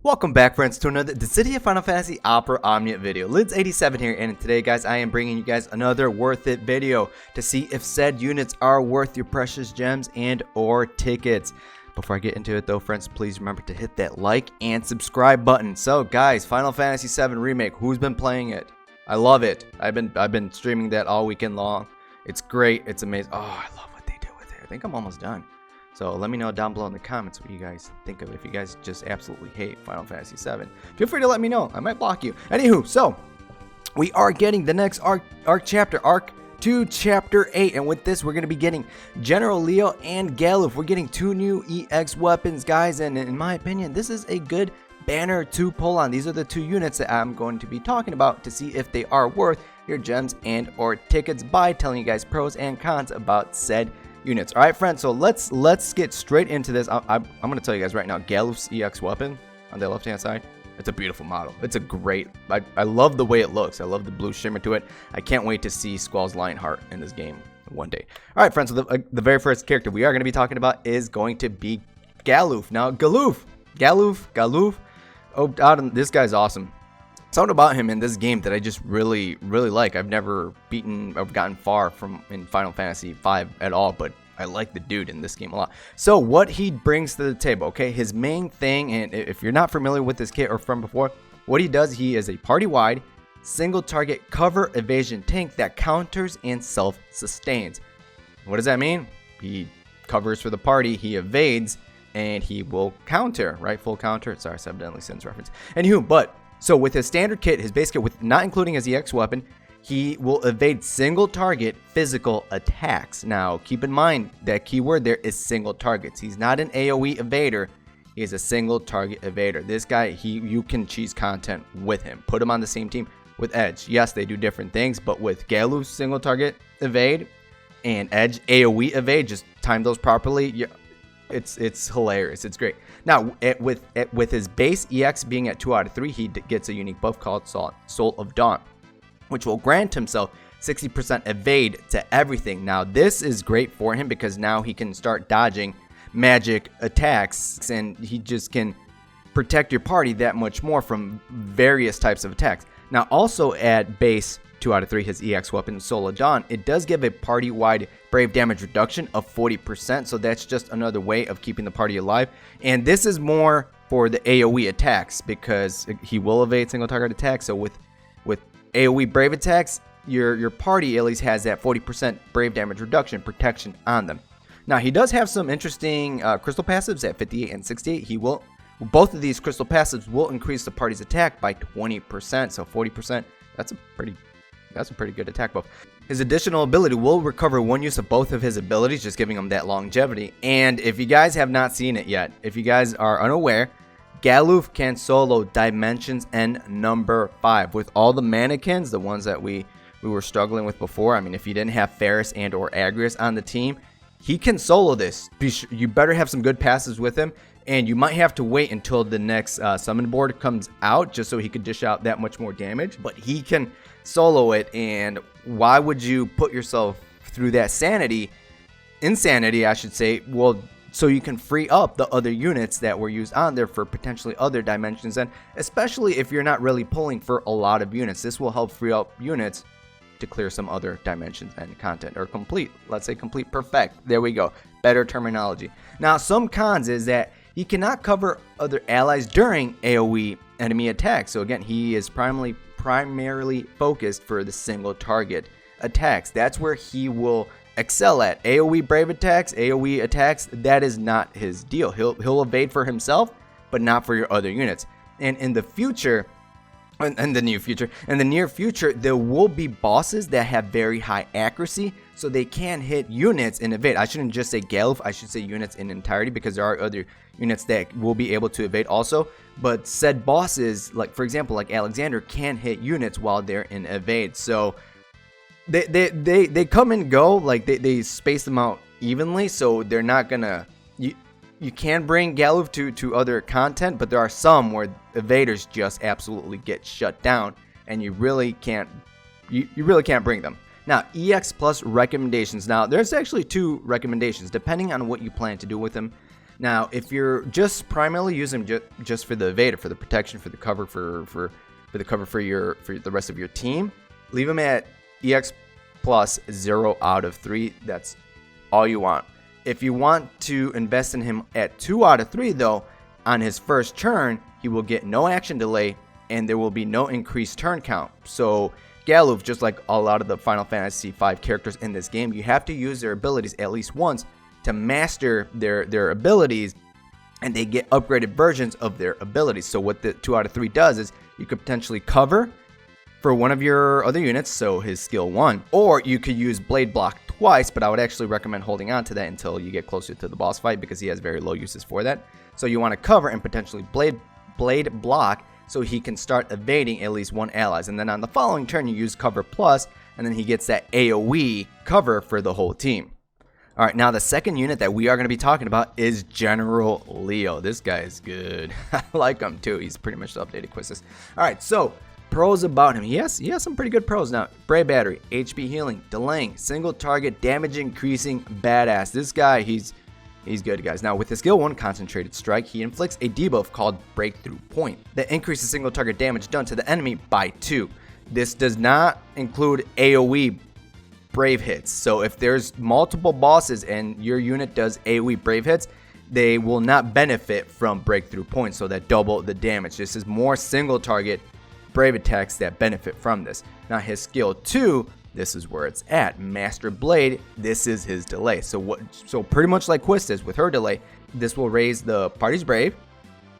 Welcome back, friends, to another The City of Final Fantasy Opera Omniate video. Lids87 here, and today, guys, I am bringing you guys another worth it video to see if said units are worth your precious gems and or tickets. Before I get into it, though, friends, please remember to hit that like and subscribe button. So, guys, Final Fantasy VII Remake, who's been playing it? I love it. I've been streaming that all weekend long. It's great. It's amazing. Oh, I love what they do with it. I think I'm almost done. So let me know down below in the comments what you guys think of it. If you guys just absolutely hate Final Fantasy VII, feel free to let me know. I might block you. Anywho, so we are getting the next arc chapter, Arc 2, Chapter 8. And with this, we're going to be getting General Leo and Galuf. We're getting 2 new EX weapons, guys. And in my opinion, this is a good banner to pull on. These are the 2 units that I'm going to be talking about to see if they are worth your gems and or tickets by telling you guys pros and cons about said units. All right, friends, so let's get straight into this. I'm going to tell you guys right now, Galuf's EX weapon on the left hand side, it's a beautiful model. It's a great, I love the way it looks. I love the blue shimmer to it. I can't wait to see Squall's Lionheart in this game one day. All right, friends, so the very first character we are going to be talking about is going to be Galuf. Now, Galuf, oh, this guy's awesome. Something about him in this game that I just really like. I've never gotten far in Final Fantasy V at all, but I like the dude in this game a lot. So what he brings to the table, okay, his main thing, and if you're not familiar with this kit or from before, what he does, he is a party-wide, single-target cover evasion tank that counters and self-sustains. What does that mean? He covers for the party, he evades, and he will counter, right? Full counter. Sorry, 7 Deadly Sins reference. Anywho, but so with his standard kit, his base kit, with not including his EX weapon, he will evade single target physical attacks. Now, keep in mind that keyword there is single targets. He's not an AoE evader. He is a single target evader. This guy, you can cheese content with him. Put him on the same team with Edge. Yes, they do different things, but with Galuf's single target evade and Edge AoE evade, just time those properly. It's hilarious. It's great. Now, with his base EX being at 2 out of 3, he gets a unique buff called Soul of Dawn, which will grant himself 60% evade to everything. Now, this is great for him because now he can start dodging magic attacks, and he just can protect your party that much more from various types of attacks. Now, also at base 2 out of 3, his EX weapon, Soul of Dawn, it does give a party-wide brave damage reduction of 40%, so that's just another way of keeping the party alive. And this is more for the AoE attacks because he will evade single target attacks. So with AoE brave attacks, your party at least has that 40% brave damage reduction protection on them. Now, he does have some interesting crystal passives at 58 and 68. Both of these crystal passives will increase the party's attack by 20%, so 40%. That's a pretty good attack buff. His additional ability will recover 1 use of both of his abilities, just giving him that longevity. And if you guys have not seen it yet, if you guys are unaware, Galuf can solo Dimensions N number 5 with all the mannequins, the ones that we were struggling with before. I mean, if you didn't have Ferris and or Agrius on the team, he can solo this. You better have some good passes with him, and you might have to wait until the next summon board comes out just so he could dish out that much more damage. But he can solo it, and why would you put yourself through that insanity, I should say, well, so you can free up the other units that were used on there for potentially other dimensions, and especially if you're not really pulling for a lot of units, this will help free up units to clear some other dimensions and content, or complete, let's say complete perfect. There we go, better terminology. Now, some cons is that he cannot cover other allies during AoE enemy attacks. So again, he is primarily focused for the single target attacks. That's where he will excel at. AoE brave attacks, AoE attacks, that is not his deal. He'll evade for himself, but not for your other units. And in the future, in the near future, there will be bosses that have very high accuracy, so they can hit units and evade. I shouldn't just say Galuf, I should say units in entirety, because there are other units that will be able to evade also. But said bosses, like for example, like Alexander, can hit units while they're in evade. So they come and go, like they space them out evenly, so they're not gonna. You can bring Galuf to other content, but there are some where evaders just absolutely get shut down, and you really can't bring them. Now, EX Plus recommendations. Now, there's actually 2 recommendations depending on what you plan to do with them. Now, if you're just primarily using him just for the evader, for the protection, for the cover, for the cover for the rest of your team, leave him at EX plus 0 out of 3. That's all you want. If you want to invest in him at 2 out of 3, though, on his first turn, he will get no action delay, and there will be no increased turn count. So Galuf, just like a lot of the Final Fantasy V characters in this game, you have to use their abilities at least once to master their abilities, and they get upgraded versions of their abilities. So what the 2 out of 3 does is you could potentially cover for one of your other units, so his skill 1, or you could use Blade Block twice, but I would actually recommend holding on to that until you get closer to the boss fight because he has very low uses for that. So you want to cover and potentially Blade Block so he can start evading at least one allies, and then on the following turn you use cover plus, and then he gets that AoE cover for the whole team. Alright, now the second unit that we are going to be talking about is General Leo. This guy is good. I like him too. He's pretty much the updated Quistis. Alright, so pros about him. He has some pretty good pros. Now, Brave Battery, HP healing, delaying, single target, damage increasing, badass. This guy, he's good, guys. Now, with his skill 1, Concentrated Strike, he inflicts a debuff called Breakthrough Point that increases single target damage done to the enemy by 2. This does not include AoE Brave hits. So if there's multiple bosses and your unit does AoE Brave hits, they will not benefit from Breakthrough Point, so that double the damage. This is more single target Brave attacks that benefit from this. Now, his skill 2, this is where it's at. Master Blade, this is his delay. So pretty much like Quistis with her delay, this will raise the party's Brave.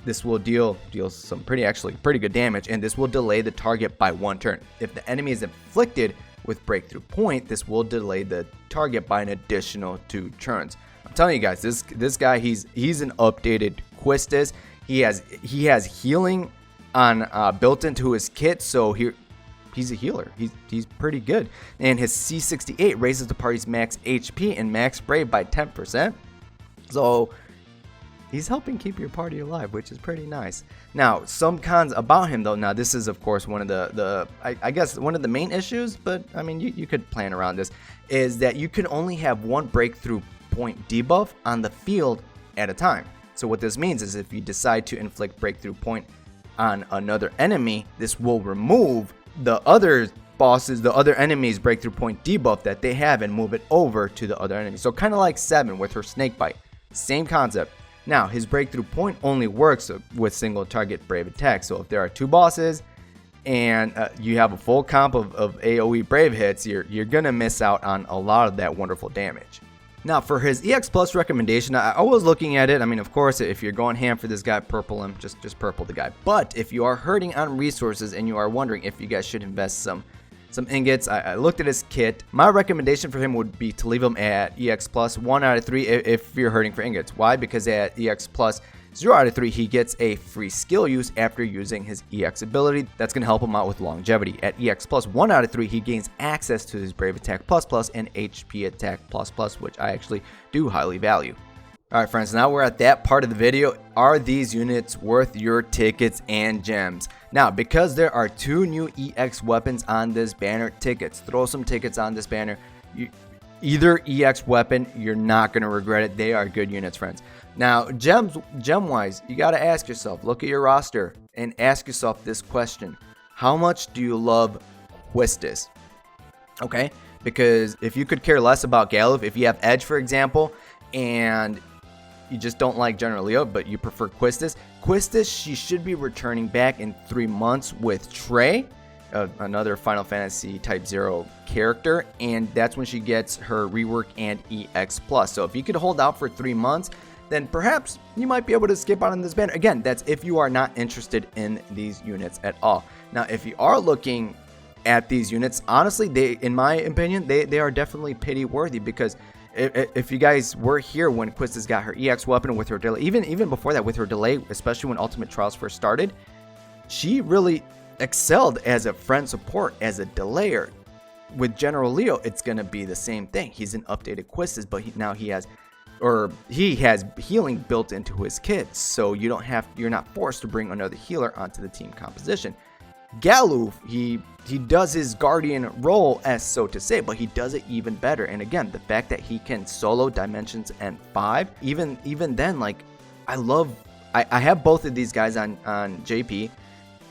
This will deal some pretty good damage, and this will delay the target by 1 turn. If the enemy is inflicted with Breakthrough Point, this will delay the target by an additional 2 turns. I'm telling you guys, this guy, he's an updated Quistis. He has healing on built into his kit, so he's a healer. He's pretty good. And his C68 raises the party's max HP and max Brave by 10%. So he's helping keep your party alive, which is pretty nice. Now, some cons about him, though. Now, this is, of course, one of I guess one of the main issues, but I mean, you could plan around this, is that you can only have 1 Breakthrough Point debuff on the field at a time. So what this means is if you decide to inflict Breakthrough Point on another enemy, this will remove the other enemy's Breakthrough Point debuff that they have and move it over to the other enemy. So kind of like 7 with her Snake Bite. Same concept. Now, his Breakthrough Point only works with single target Brave attacks. So if there are 2 bosses and you have a full comp of AoE Brave hits, you're going to miss out on a lot of that wonderful damage. Now, for his EX Plus recommendation, I was looking at it. I mean, of course, if you're going ham for this guy, purple him. Just purple the guy. But if you are hurting on resources and you are wondering if you guys should invest some ingots, I looked at his kit. My recommendation for him would be to leave him at EX Plus 1 out of 3 if you're hurting for ingots. Why? Because at EX Plus 0 out of 3, he gets a free skill use after using his EX ability. That's going to help him out with longevity. At EX Plus 1 out of 3, he gains access to his Brave Attack Plus Plus and HP Attack Plus Plus, which I actually do highly value. Alright friends, now we're at that part of the video. Are these units worth your tickets and gems? Now, because there are 2 new EX weapons on this banner, throw some tickets on this banner. Either EX weapon, you're not going to regret it. They are good units, friends. Now, gem-wise, you got to ask yourself, look at your roster and ask yourself this question. How much do you love Quistis? Okay, because if you could care less about Galuf, if you have Edge, for example, and you just don't like General Leo, but you prefer Quistis, she should be returning back in 3 months with Trey, another Final Fantasy Type 0 character, and that's when she gets her rework and EX Plus. So if you could hold out for 3 months, then perhaps you might be able to skip out on this banner. Again, that's if you are not interested in these units at all. Now, if you are looking at these units, honestly, in my opinion, they are definitely pity worthy, because if you guys were here when Quistis got her EX weapon with her delay, even before that with her delay, especially when Ultimate Trials first started, she really excelled as a friend support, as a delayer. With General Leo, it's going to be the same thing. He's an updated Quistis, but he has healing built into his kit, so you're not forced to bring another healer onto the team composition. Galuf, he does his guardian role, as so to say, but he does it even better. And again, the fact that he can solo Dimensions and 5, even then, like, I have both of these guys on JP,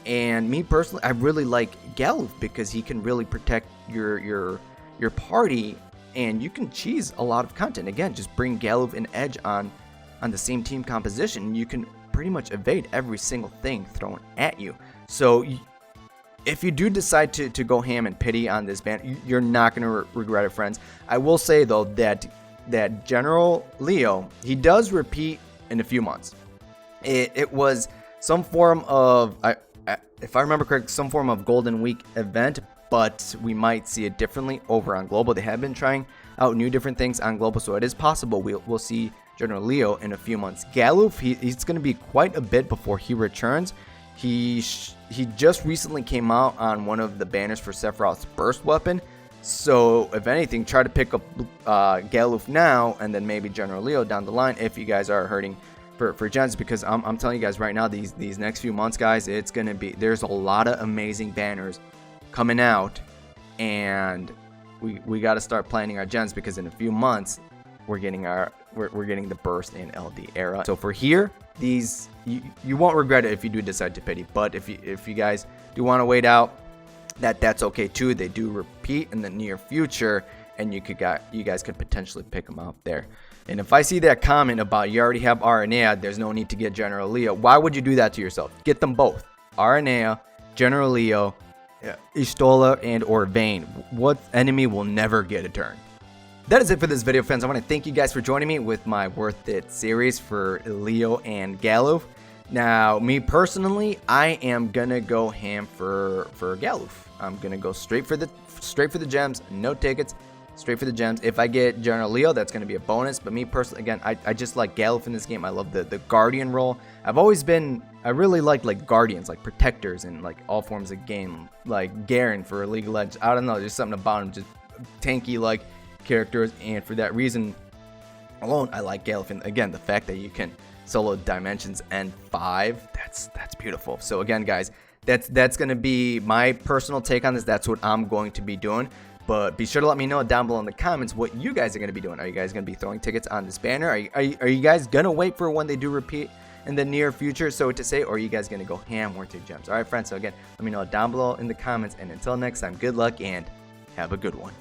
and me personally, I really like Galuf because he can really protect your party, and you can cheese a lot of content. Again, just bring Galuf and Edge on the same team composition, you can pretty much evade every single thing thrown at you. So if you do decide to go ham and pity on this ban, you're not going to regret it, friends. I will say, though, that General Leo, he does repeat in a few months. It was some form of, if I remember correctly, some form of Golden Week event, but we might see it differently over on Global. They have been trying out new different things on Global, so it is possible we'll see General Leo in a few months. Galuf, he's going to be quite a bit before he returns. He just recently came out on one of the banners for Sephiroth's burst weapon. So if anything, try to pick up Galuf now, and then maybe General Leo down the line if you guys are hurting for gens, because I'm telling you guys right now, these next few months, guys, it's gonna be, there's a lot of amazing banners coming out, and we got to start planning our gens, because in a few months we're getting the burst and LD era. So for here, these you won't regret it if you do decide to pity, but if you guys do want to wait out, that's okay too. They do repeat in the near future, and you guys could potentially pick them out there. And if I see that comment about you already have Aranea, there's no need to get General Leo, why would you do that to yourself? Get them both, Aranea, General Leo, Istola, and or Vayne. What enemy will never get a turn? That is it for this video, friends. I want to thank you guys for joining me with my Worth It series for Leo and Galuf. Now, me personally, I am gonna go ham for Galuf. I'm gonna go straight for the gems, no tickets, straight for the gems. If I get General Leo, that's gonna be a bonus. But me personally, again, I just like Galuf in this game. I love the Guardian role. I really like Guardians, like protectors in like all forms of game, like Garen for League of Legends. I don't know, there's something about him, just tanky like characters, and for that reason alone, I like Galuf. And again, the fact that you can solo Dimensions and 5, that's beautiful. So again, guys, that's gonna be my personal take on this. That's what I'm going to be doing. But be sure to let me know down below in the comments what you guys are going to be doing. Are you guys going to be throwing tickets on this banner? Are you guys going to wait for when they do repeat in the near future, so to say, or are you guys going to go ham or take gems? All right, friends, so again, let me know down below in the comments. And until next time, good luck and have a good one.